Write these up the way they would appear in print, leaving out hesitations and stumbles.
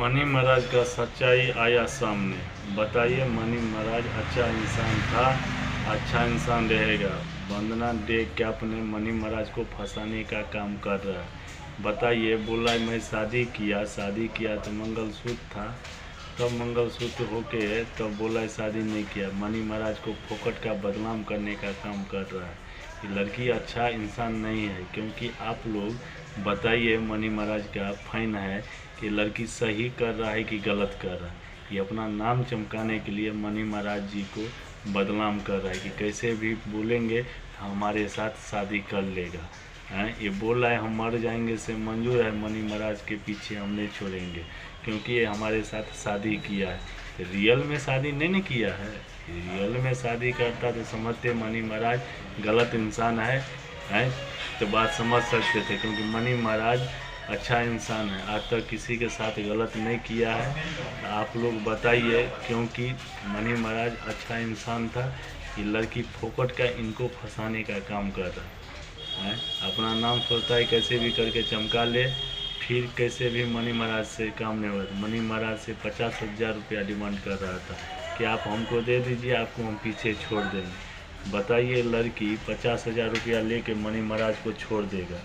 Money महाराज का सच्चाई आया सामने। बताइए, मनी महाराज अच्छा इंसान था, अच्छा इंसान रहेगा। वंदना डे कैप ने मनी महाराज को फंसाने का काम कर रहा है। बताइए, बोला मैं शादी किया तो मंगलसूत्र था, तब मंगलसूत्र होके तब बोला शादी नहीं किया। मनी महाराज को फोकट का बदनाम करने का काम कर रहा है। ये लड़की अच्छा इंसान नहीं है, क्योंकि आप लोग बताइए मनी महाराज का फैन है कि लड़की सही कर रहा है कि गलत कर रहा है। ये अपना नाम चमकाने के लिए मनी महाराज जी को बदनाम कर रहा है कि कैसे भी बोलेंगे हमारे साथ शादी कर लेगा। ये बोल रहा है हम मर जाएंगे से मंजूर है, मनी महाराज के पीछे हम नहीं छोड़ेंगे, क्योंकि ये हमारे साथ शादी किया है। रियल में शादी नहीं किया है। रियल में शादी करता तो समझते मनी महाराज गलत इंसान है तो बात समझ सकते थे, क्योंकि मनी महाराज अच्छा इंसान है, आज तक किसी के साथ गलत नहीं किया है। आप लोग बताइए, क्योंकि मनी महाराज अच्छा इंसान था। ये लड़की फोकट का इनको फंसाने का काम कर रहा है। अपना नाम सोचता है कैसे भी करके चमका ले, फिर कैसे भी मनी महाराज से काम नहीं हुआ। मनी महाराज से 50,000 रुपया डिमांड कर रहा था कि आप हमको दे दीजिए, आपको हम पीछे छोड़ देंगे। बताइए, लड़की 50,000 रुपया लेके मनी महाराज को छोड़ देगा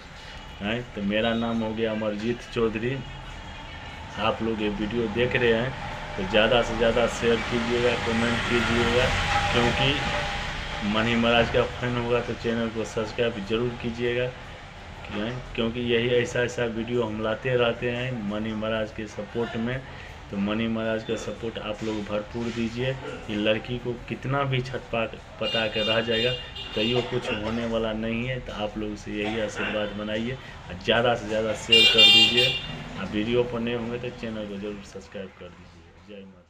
है। तो मेरा नाम हो गया अमरजीत चौधरी। आप लोग ये वीडियो देख रहे हैं तो ज़्यादा से ज़्यादा शेयर कीजिएगा, कमेंट कीजिएगा, क्योंकि मनी महाराज का फैन होगा तो चैनल को सब्सक्राइब जरूर कीजिएगा, क्योंकि यही ऐसा वीडियो हम लाते रहते हैं मनी महाराज के सपोर्ट में। तो मनी महाराज का सपोर्ट आप लोग भरपूर दीजिए। ये लड़की को कितना भी पटा कर रह जाएगा तो कुछ होने वाला नहीं है। तो आप लोग से यही आशीर्वाद बनाइए, ज़्यादा से ज़्यादा शेयर कर दीजिए। वीडियो पर नए होंगे तो चैनल को जरूर सब्सक्राइब कर दीजिए। जय माता।